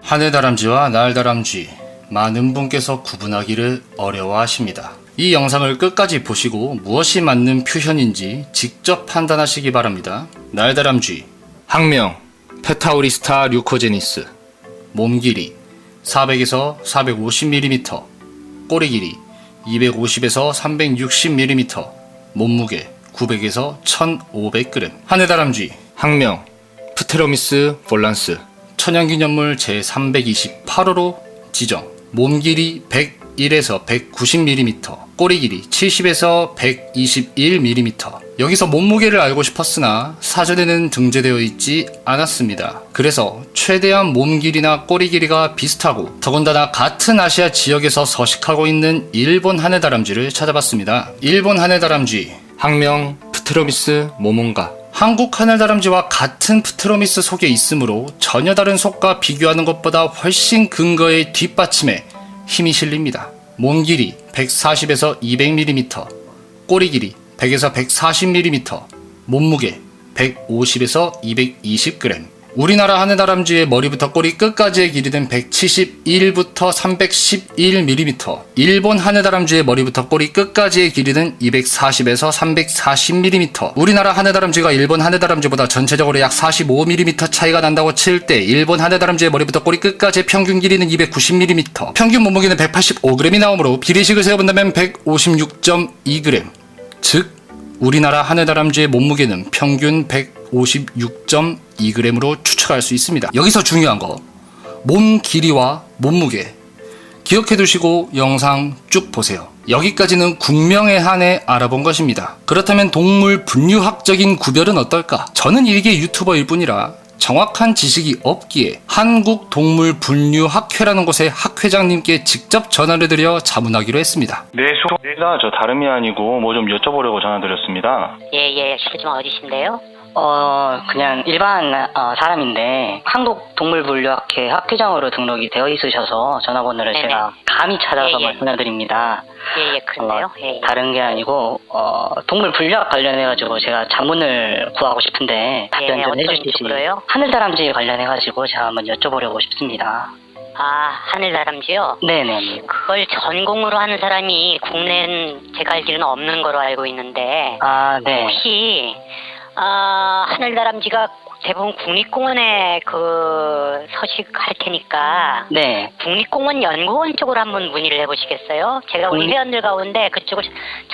하늘다람쥐와 날다람쥐, 많은 분께서 구분하기를 어려워하십니다. 이 영상을 끝까지 보시고 무엇이 맞는 표현인지 직접 판단하시기 바랍니다. 날다람쥐, 학명 페타우리스타 류코제니스, 몸 길이 400에서 450mm, 꼬리 길이 250에서 360mm, 몸무게 900에서 1500g. 하늘다람쥐, 학명 프테로미스 볼란스, 천연기념물 제328호로 지정. 몸 길이 101에서 190mm, 꼬리 길이 70에서 121mm. 여기서 몸무게를 알고 싶었으나 사전에는 등재되어 있지 않았습니다. 그래서 최대한 몸 길이나 꼬리 길이가 비슷하고 더군다나 같은 아시아 지역에서 서식하고 있는 일본 하늘다람쥐를 찾아봤습니다. 일본 하늘다람쥐, 학명 프테로미스 모몬가. 한국 하늘다람쥐와 같은 프테로미스 속에 있으므로 전혀 다른 속과 비교하는 것보다 훨씬 근거의 뒷받침에 힘이 실립니다. 몸 길이 140에서 200mm, 꼬리 길이 100에서 140mm, 몸무게 150에서 220g. 우리나라 하늘다람쥐의 머리부터 꼬리 끝까지의 길이는 171부터 311mm, 일본 하늘다람쥐의 머리부터 꼬리 끝까지의 길이는 240에서 340mm. 우리나라 하늘다람쥐가 일본 하늘다람쥐보다 전체적으로 약 45mm 차이가 난다고 칠 때 일본 하늘다람쥐의 머리부터 꼬리 끝까지의 평균 길이는 290mm, 평균 몸무게는 185g이 나오므로 비례식을 세어본다면 156.2g. 즉 우리나라 하늘다람쥐의 몸무게는 평균 156.2g으로 추측할 수 있습니다. 여기서 중요한 거, 몸 길이와 몸무게 기억해 두시고 영상 쭉 보세요. 여기까지는 국명에 한해 알아본 것입니다. 그렇다면 동물 분류학적인 구별은 어떨까? 저는 일개 유튜버일 뿐이라 정확한 지식이 없기에 한국동물분류학회라는 곳의 학회장님께 직접 전화를 드려 자문하기로 했습니다. 네, 수고합니다. 저 다름이 아니고 뭐 좀 여쭤보려고 전화드렸습니다. 예, 실례지만 어디신데요? 그냥 일반 사람인데 한국동물분류학회 학회장으로 등록이 되어 있으셔서 전화번호를 네네. 제가 감히 찾아서 예. 전화드립니다. 그런데요? 예. 다른 게 아니고 동물분류학 관련해가지고 제가 자문을 구하고 싶은데 답변 좀 어떤 해주시지. 쪽으로요? 하늘다람쥐 관련해가지고 제가 한번 여쭤보려고 싶습니다. 아, 하늘다람쥐요? 네네. 그걸 전공으로 하는 사람이 국내엔 제가 알기로는 없는 거로 알고 있는데 아, 네. 혹시 하늘다람쥐가 대부분 국립공원에 서식할 테니까 네. 국립공원 연구원 쪽으로 한번 문의를 해보시겠어요? 제가 우리 회원들 가운데 그쪽을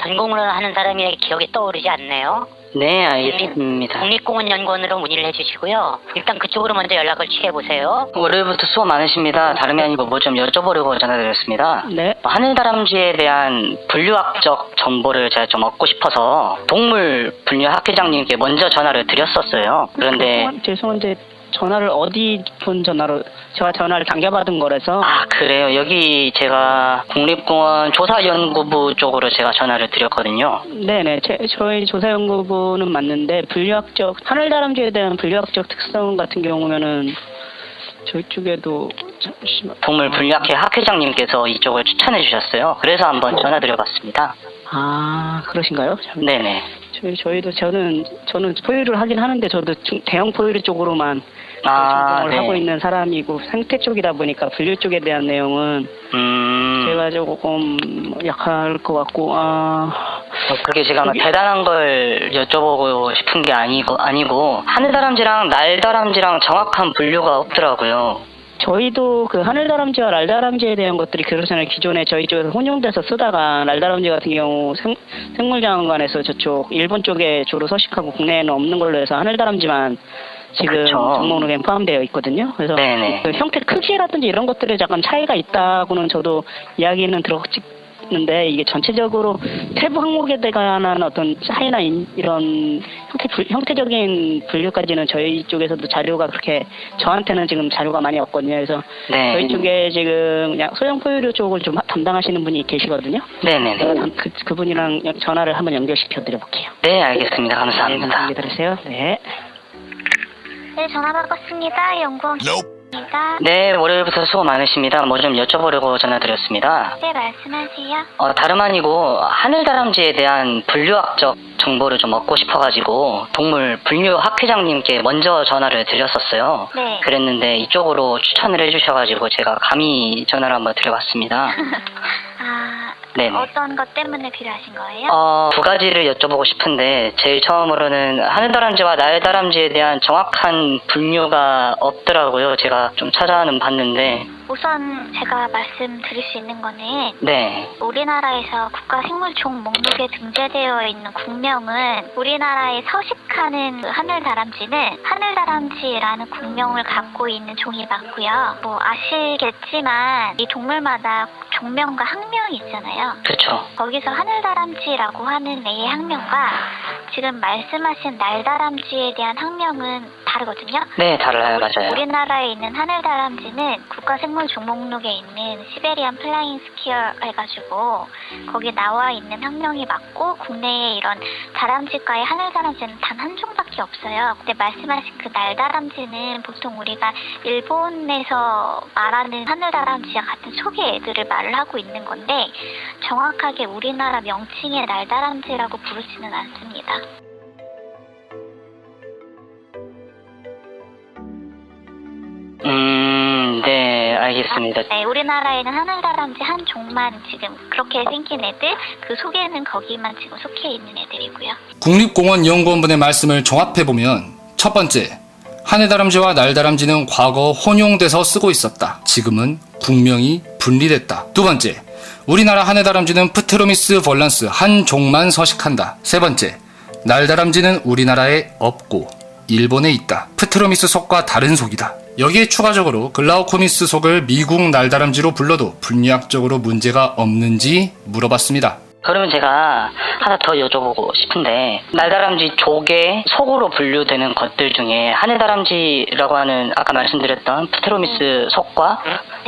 전공으로 하는 사람이 기억이 떠오르지 않네요. 네, 알겠습니다. 국립공원 연구원으로 문의를 해주시고요. 일단 그쪽으로 먼저 연락을 취해보세요. 월요일부터 수고 많으십니다. 다름이 아니고 뭐 좀 여쭤보려고 전화드렸습니다. 네. 하늘다람쥐에 대한 분류학적 정보를 제가 좀 얻고 싶어서 동물분류학회장님께 먼저 전화를 드렸었어요. 그런데 죄송한데 전화를 어디 본 전화로 제가 전화를 당겨받은 거라서. 아, 그래요. 여기 제가 국립공원 조사연구부 쪽으로 제가 전화를 드렸거든요. 네네, 저희 조사연구부는 맞는데 하늘다람쥐에 대한 분류학적 특성 같은 경우면은 저희 쪽에도 잠시만. 동물분류학회 학회장님께서 이쪽을 추천해 주셨어요. 그래서 한번 전화드려봤습니다. 아, 그러신가요? 네네. 저는 포유를 하긴 하는데 저도 대형 포유류 쪽으로만 전공을 네. 하고 있는 사람이고 생태 쪽이다 보니까 분류 쪽에 대한 내용은 제가 조금 약할 것 같고. 그게 제가 막 대단한 걸 여쭤보고 싶은 게 아니고 하늘다람쥐랑 날다람쥐랑 정확한 분류가 없더라고요. 저희도 그 하늘다람쥐와 날다람쥐에 대한 것들이 그렇잖아요. 기존에 저희 쪽에서 혼용돼서 쓰다가 날다람쥐 같은 경우 생물자원관에서 저쪽 일본 쪽에 주로 서식하고 국내에는 없는 걸로 해서 하늘다람쥐만 지금 그렇죠. 등록에 포함되어 있거든요. 그래서 네네. 그 형태 크기라든지 이런 것들에 약간 차이가 있다고는 저도 이야기는 들었는데 이게 전체적으로 세부 항목에 대한 어떤 차이나 이런 형태적인 분류까지는 저희 쪽에서도 자료가 그렇게 저한테는 지금 자료가 많이 없거든요. 그래서 네. 저희 쪽에 지금 소형 포유류 쪽을 좀 담당하시는 분이 계시거든요. 네네네. 그분이랑 전화를 한번 연결시켜 드려볼게요. 네, 알겠습니다. 감사합니다. 네, 들으세요. 네. 네, 전화 바꿨습니다. 연구원. 네, 월요일부터 수고 많으십니다. 뭐 좀 여쭤보려고 전화드렸습니다. 네, 말씀하세요. 다름 아니고 하늘다람쥐에 대한 분류학적 정보를 좀 얻고 싶어가지고 동물 분류학회장님께 먼저 전화를 드렸었어요. 네. 그랬는데 이쪽으로 추천을 해주셔가지고 제가 감히 전화를 한번 드려봤습니다. 아, 네네. 어떤 것 때문에 필요하신 거예요? 두 가지를 여쭤보고 싶은데 제일 처음으로는 하늘다람쥐와 날다람쥐에 대한 정확한 분류가 없더라고요. 제가 좀 찾아는 봤는데. 우선 제가 말씀드릴 수 있는 거는 네. 우리나라에서 국가생물종 목록에 등재되어 있는 국명은 우리나라에 서식하는 그 하늘다람쥐는 하늘다람쥐라는 국명을 갖고 있는 종이 맞고요. 뭐 아시겠지만 이 동물마다 종명과 학명이 있잖아요. 그렇죠. 거기서 하늘다람쥐라고 하는 애의 학명과 지금 말씀하신 날다람쥐에 대한 학명은 다르거든요. 네, 달라요. 맞아요. 우리나라에 있는 하늘다람쥐는 국가생물종 목록에 있는 시베리안 플라잉 스퀘어 해가지고 거기 나와 있는 학명이 맞고 국내에 이런 다람쥐과의 하늘다람쥐는 단 한 종밖에 없어요. 근데 말씀하신 그 날다람쥐는 보통 우리가 일본에서 말하는 하늘다람쥐와 같은 속의 애들을 말을 하고 있는 건데 정확하게 우리나라 명칭의 날다람쥐라고 부르지는 않습니다. 네, 알겠습니다. 네, 우리나라에는 하늘다람쥐 한 종만 지금 그렇게 생긴 애들, 그 속에는 거기만 지금 속해 있는 애들이고요. 국립공원연구원분의 말씀을 종합해보면 첫 번째, 하늘다람쥐와 날다람쥐는 과거 혼용돼서 쓰고 있었다. 지금은 국명이 분리됐다. 두 번째, 우리나라 하늘다람쥐는 프테로미스 볼란스 한 종만 서식한다. 세 번째, 날다람쥐는 우리나라에 없고 일본에 있다. 프테로미스 속과 다른 속이다. 여기에 추가적으로 글라우코미스 속을 미국 날다람쥐로 불러도 분류학적으로 문제가 없는지 물어봤습니다. 그러면 제가 하나 더 여쭤보고 싶은데 날다람쥐 족의 속으로 분류되는 것들 중에 하늘다람쥐라고 하는 아까 말씀드렸던 프테로미스 속과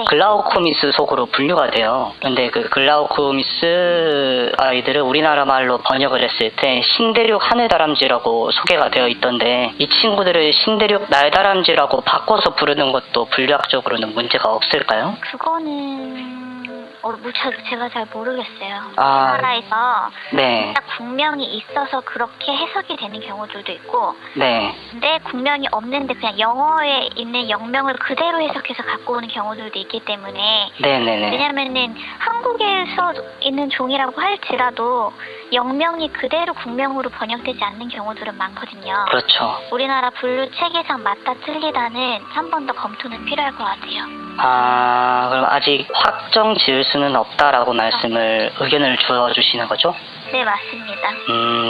글라우코미스 속으로 분류가 돼요. 근데 그 글라우코미스 아이들을 우리나라 말로 번역을 했을 때 신대륙 하늘다람쥐라고 소개가 되어 있던데 이 친구들을 신대륙 날다람쥐라고 바꿔서 부르는 것도 분류학적으로는 문제가 없을까요? 그거는 제가 잘 모르겠어요. 아, 우리나라에서 네. 딱 국명이 있어서 그렇게 해석이 되는 경우들도 있고 네. 근데 국명이 없는데 그냥 영어에 있는 영명을 그대로 해석해서 갖고 오는 경우들도 있기 때문에 네네네. 왜냐면은 한국에서 있는 종이라고 할지라도 영명이 그대로 국명으로 번역되지 않는 경우들은 많거든요. 그렇죠. 우리나라 분류 체계상 맞다 틀리다는 한 번 더 검토는 필요할 것 같아요. 아, 그럼 아직 확정 지을 수는 없다라고 의견을 주어주시는 거죠? 네, 맞습니다.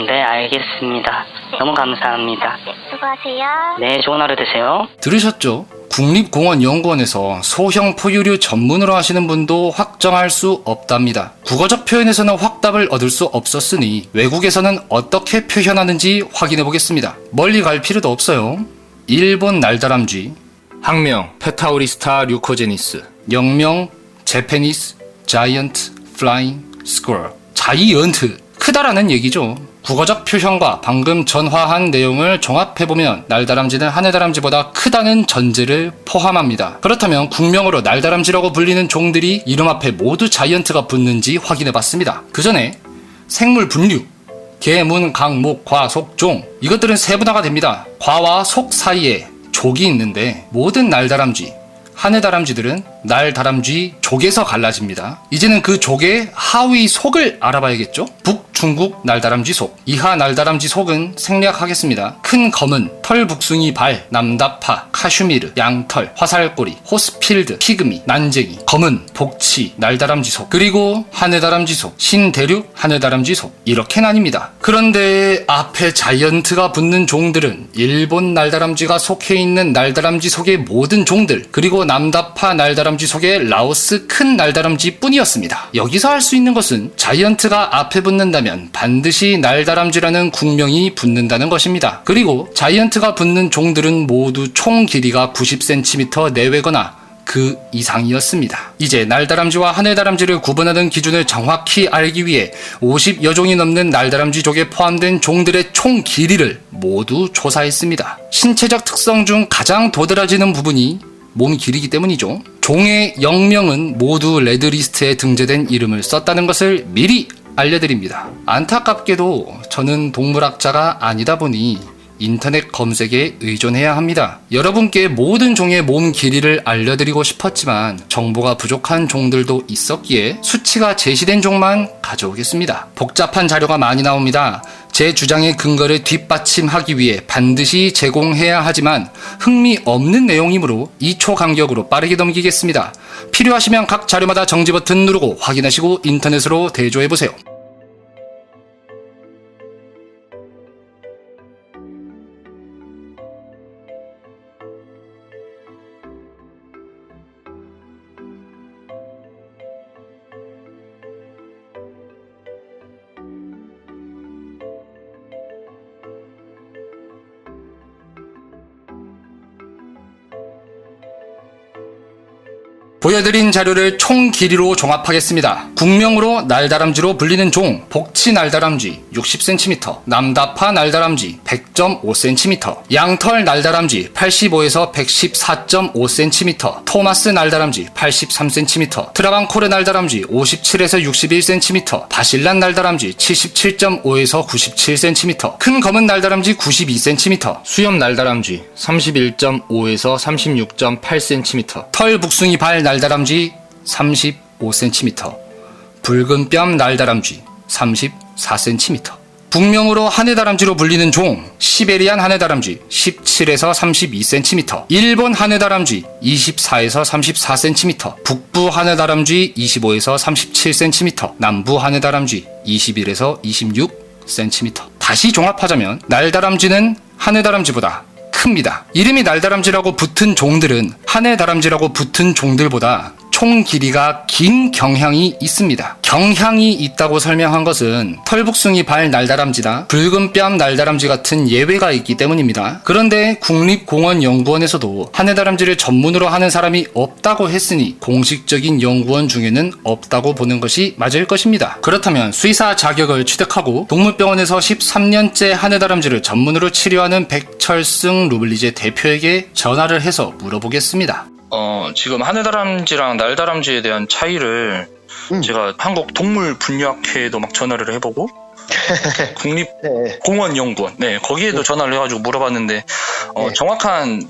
네, 알겠습니다. 너무 감사합니다. 네, 수고하세요. 네, 좋은 하루 되세요. 들으셨죠? 국립공원연구원에서 소형 포유류 전문으로 하시는 분도 확정할 수 없답니다. 국어적 표현에서는 확답을 얻을 수 없었으니 외국에서는 어떻게 표현하는지 확인해 보겠습니다. 멀리 갈 필요도 없어요. 일본 날다람쥐, 학명 페타우리스타 류코제니스, 영명 제페니스 자이언트 플라잉 스퀘어. 자이언트, 크다라는 얘기죠. 국어적 표현과 방금 전화한 내용을 종합해보면 날다람쥐는 하늘다람쥐보다 크다는 전제를 포함합니다. 그렇다면 국명으로 날다람쥐라고 불리는 종들이 이름 앞에 모두 자이언트가 붙는지 확인해봤습니다. 그 전에 생물 분류, 개, 문, 강, 목, 과, 속, 종, 이것들은 세분화가 됩니다. 과와 속 사이에 족이 있는데 모든 날다람쥐, 하늘다람쥐들은 날다람쥐 족에서 갈라집니다. 이제는 그 족의 하위 속을 알아봐야겠죠? 북중국 날다람쥐 속, 이하 날다람쥐 속은 생략하겠습니다. 큰 검은, 털북숭이 발, 남다파, 카슈미르, 양털, 화살꼬리, 호스필드, 피그미, 난쟁이, 검은, 복치, 날다람쥐 속, 그리고 하늘다람쥐 속, 신대륙 하늘다람쥐 속, 이렇게 나뉩니다. 그런데 앞에 자이언트가 붙는 종들은 일본 날다람쥐가 속해 있는 날다람쥐 속의 모든 종들, 그리고 남다파 날다람쥐 속의 라오스 큰 날다람쥐 뿐이었습니다. 여기서 할 수 있는 것은 자이언트가 앞에 붙는다면 반드시 날다람쥐라는 국명이 붙는다는 것입니다. 그리고 자이언트가 붙는 종들은 모두 총 길이가 90cm 내외거나 그 이상이었습니다. 이제 날다람쥐와 하늘다람쥐를 구분하는 기준을 정확히 알기 위해 50여 종이 넘는 날다람쥐족에 포함된 종들의 총 길이를 모두 조사했습니다. 신체적 특성 중 가장 도드라지는 부분이 몸 길이기 때문이죠. 종의 영명은 모두 레드리스트에 등재된 이름을 썼다는 것을 미리 알려드립니다. 안타깝게도 저는 동물학자가 아니다 보니 인터넷 검색에 의존해야 합니다. 여러분께 모든 종의 몸 길이를 알려드리고 싶었지만 정보가 부족한 종들도 있었기에 수치가 제시된 종만 가져오겠습니다. 복잡한 자료가 많이 나옵니다. 제 주장의 근거를 뒷받침하기 위해 반드시 제공해야 하지만 흥미없는 내용이므로 2초 간격으로 빠르게 넘기겠습니다. 필요하시면 각 자료마다 정지 버튼 누르고 확인하시고 인터넷으로 대조해보세요. 보여드린 자료를 총 길이로 종합하겠습니다. 국명으로 날다람쥐로 불리는 종, 복치 날다람쥐 60cm, 남다파 날다람쥐 100.5cm, 양털 날다람쥐 85에서 114.5cm, 토마스 날다람쥐 83cm, 트라방코르 날다람쥐 57에서 61cm, 바실란 날다람쥐 77.5에서 97cm, 큰 검은 날다람쥐 92cm, 수염 날다람쥐 31.5에서 36.8cm, 털 북숭이 발 날다람쥐 35cm, 붉은 뺨 날다람쥐 34cm. 북명으로 하네다람쥐로 불리는 종, 시베리안 하네다람쥐 17에서 32cm, 일본 하네다람쥐 24에서 34cm, 북부 하네다람쥐 25에서 37cm, 남부 하네다람쥐 21에서 26cm. 다시 종합하자면 날다람쥐는 하네다람쥐보다 큽니다. 이름이 날다람쥐라고 붙은 종들은 하네다람쥐라고 붙은 종들보다 총 길이가 긴 경향이 있습니다. 경향이 있다고 설명한 것은 털북숭이 발 날다람쥐나 붉은 뺨 날다람쥐 같은 예외가 있기 때문입니다. 그런데 국립공원연구원에서도 하네다람쥐를 전문으로 하는 사람이 없다고 했으니 공식적인 연구원 중에는 없다고 보는 것이 맞을 것입니다. 그렇다면 수의사 자격을 취득하고 동물병원에서 13년째 하네다람쥐를 전문으로 치료하는 백철승 루블리제 대표에게 전화를 해서 물어보겠습니다. 지금 하네다람쥐랑 날다람쥐에 대한 차이를 제가 한국 동물분류학회에도 막 전화를 해보고 국립공원연구원 거기에도 전화를 해가지고 물어봤는데 정확한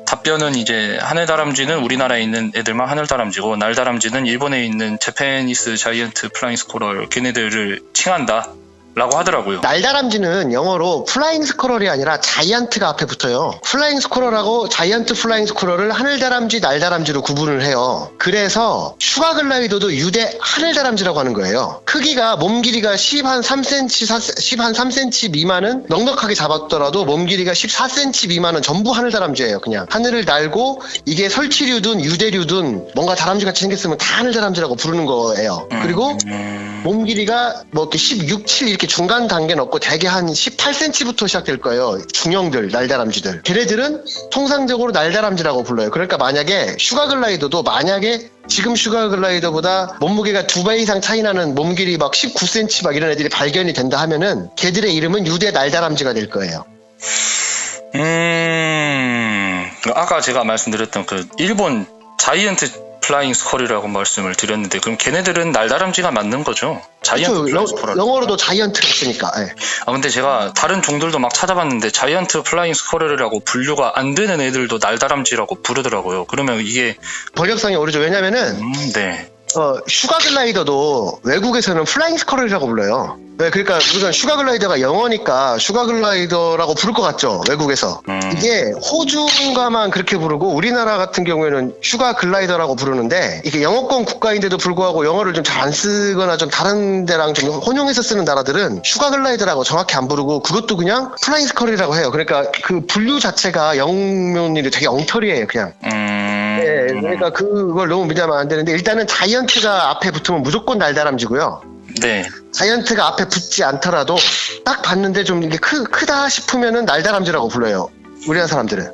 답변은 이제 하네다람쥐는 우리나라에 있는 애들만 하늘다람쥐고 날다람쥐는 일본에 있는 재패니스 자이언트 플라잉 스코럴 걔네들을 칭한다 라고 하더라고요. 날다람쥐는 영어로 플라잉 스쿼럴이 아니라 자이언트가 앞에 붙어요. 플라잉 스쿼럴하고 자이언트 플라잉 스쿼럴을 하늘다람쥐, 날다람쥐로 구분을 해요. 그래서 슈가글라이더도 유대 하늘다람쥐라고 하는 거예요. 크기가 몸 길이가 3cm 미만은 넉넉하게 잡았더라도 몸 길이가 14cm 미만은 전부 하늘다람쥐예요. 그냥 하늘을 날고 이게 설치류든 유대류든 뭔가 다람쥐같이 생겼으면 다 하늘다람쥐라고 부르는 거예요. 그리고 몸 길이가 뭐 이렇게 16, 7 이렇게 중간 단계는 없고 대개 한 18cm부터 시작될 거예요. 중형들, 날다람쥐들. 걔네들은 통상적으로 날다람쥐라고 불러요. 그러니까 만약에 슈가글라이더도 만약에 지금 슈가글라이더보다 몸무게가 2배 이상 차이 나는 몸 길이 막 19cm 막 이런 애들이 발견이 된다 하면은 걔들의 이름은 유대 날다람쥐가 될 거예요. 아까 제가 말씀드렸던 그 일본 자이언트 플라잉 스컬이라고 말씀을 드렸는데 그럼 걔네들은 날다람쥐가 맞는 거죠? 자이언트 플라잉 스컬. 영어로도 자이언트가 있으니까. 네. 근데 제가 다른 종들도 막 찾아봤는데 자이언트 플라잉 스컬이라고 분류가 안 되는 애들도 날다람쥐라고 부르더라고요. 그러면 이게 번역상이 오르죠. 왜냐면은 슈가글라이더도 외국에서는 플라잉 스컬이라고 불러요. 네, 그러니까 우리가 슈가글라이더가 영어니까 슈가글라이더라고 부를 것 같죠, 외국에서. 이게 호주인가만 그렇게 부르고 우리나라 같은 경우에는 슈가글라이더라고 부르는데 이게 영어권 국가인데도 불구하고 영어를 좀 잘 안 쓰거나 좀 다른 데랑 좀 혼용해서 쓰는 나라들은 슈가글라이더라고 정확히 안 부르고 그것도 그냥 플라잉 스컬이라고 해요. 그러니까 그 분류 자체가 영문이 되게 엉터리예요, 그냥. 네, 그러니까 그걸 너무 믿으면 안 되는데 일단은 자이언트가 앞에 붙으면 무조건 날다람쥐고요. 네. 자이언트가 앞에 붙지 않더라도 딱 봤는데 좀 이게 크다 싶으면은 날다람쥐라고 불러요. 우리나라 사람들은.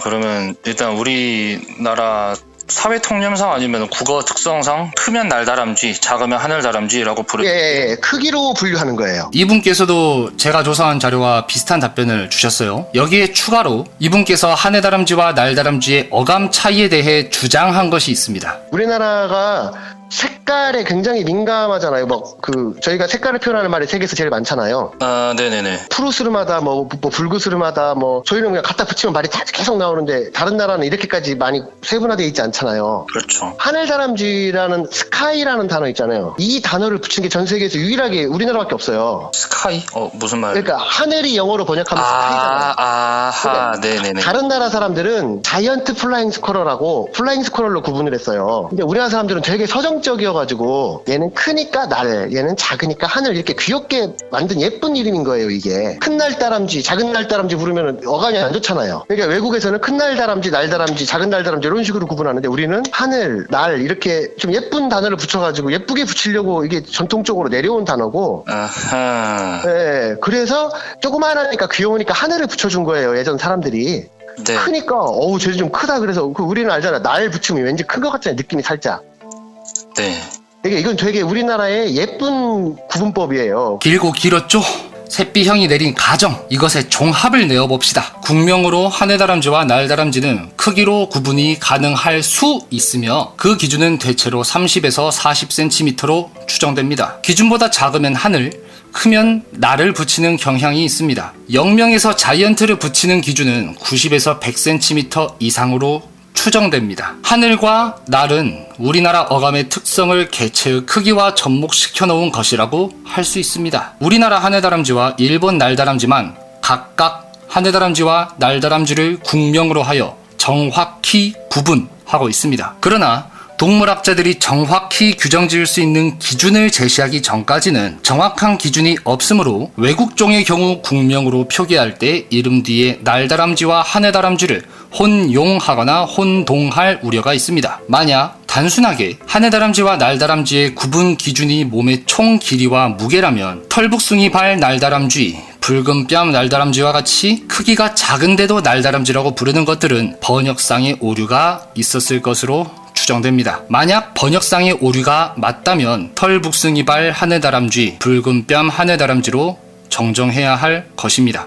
그러면 일단 우리나라 사회 통념상 아니면 국어 특성상 크면 날다람쥐, 작으면 하늘다람쥐라고 부르죠. 예, 크기로 분류하는 거예요. 이분께서도 제가 조사한 자료와 비슷한 답변을 주셨어요. 여기에 추가로 이분께서 하늘다람쥐와 날다람쥐의 어감 차이에 대해 주장한 것이 있습니다. 우리나라가 색깔에 굉장히 민감하잖아요. 저희가 색깔을 표현하는 말이 세계에서 제일 많잖아요. 아, 네네네. 푸르스름하다, 불구스름하다, 저희는 그냥 갖다 붙이면 말이 다 계속 나오는데, 다른 나라는 이렇게까지 많이 세분화되어 있지 않잖아요. 그렇죠. 하늘다람쥐라는 스카이라는 단어 있잖아요. 이 단어를 붙인 게 전 세계에서 유일하게 우리나라밖에 없어요. 스카이? 무슨 말? 그러니까 하늘이 영어로 번역하면 스카이잖아요. 아하, 네네네. 다른 나라 사람들은 자이언트 플라잉 스쿼럴하고 플라잉 스쿼럴로 구분을 했어요. 근데 우리나라 사람들은 되게 서정적이어가지고 얘는 크니까 날, 얘는 작으니까 하늘 이렇게 귀엽게 만든 예쁜 이름인 거예요, 이게. 큰 날다람쥐, 작은 날다람쥐 부르면 어감이 안 좋잖아요. 그러니까 외국에서는 큰 날다람쥐, 날다람쥐, 작은 날다람쥐 이런 식으로 구분하는데 우리는 하늘, 날 이렇게 좀 예쁜 단어를 붙여가지고 예쁘게 붙이려고 이게 전통적으로 내려온 단어고. 아하. 네, 그래서 조그만하니까 귀여우니까 하늘을 붙여준 거예요, 예전 사람들이. 네. 크니까 쟤 좀 크다. 그래서 우리는 알잖아, 날 붙이면 왠지 큰 것 같잖아요, 느낌이 살짝. 네. 이건 되게 우리나라의 예쁜 구분법이에요. 길고 길었죠? 샛비형이 내린 가정, 이것의 종합을 내어봅시다. 국명으로 하늘다람쥐와 날다람쥐는 크기로 구분이 가능할 수 있으며 그 기준은 대체로 30에서 40cm로 추정됩니다. 기준보다 작으면 하늘, 크면 날을 붙이는 경향이 있습니다. 영명에서 자이언트를 붙이는 기준은 90에서 100cm 이상으로 추정됩니다. 하늘과 날은 우리나라 어감의 특성을 개체의 크기와 접목시켜 놓은 것이라고 할 수 있습니다. 우리나라 하늘다람쥐와 일본 날다람쥐만 각각 하늘다람쥐와 날다람쥐를 국명으로 하여 정확히 구분하고 있습니다. 그러나 동물학자들이 정확히 규정 지을 수 있는 기준을 제시하기 전까지는 정확한 기준이 없으므로 외국종의 경우 국명으로 표기할 때 이름 뒤에 날다람쥐와 하늘다람쥐를 혼용하거나 혼동할 우려가 있습니다. 만약 단순하게 하늘다람쥐와 날다람쥐의 구분 기준이 몸의 총 길이와 무게라면 털북숭이발 날다람쥐, 붉은 뺨 날다람쥐와 같이 크기가 작은데도 날다람쥐라고 부르는 것들은 번역상의 오류가 있었을 것으로 추정됩니다. 만약 번역상의 오류가 맞다면 털북숭이발 하늘다람쥐, 붉은 뺨 하늘다람쥐로 정정해야 할 것입니다.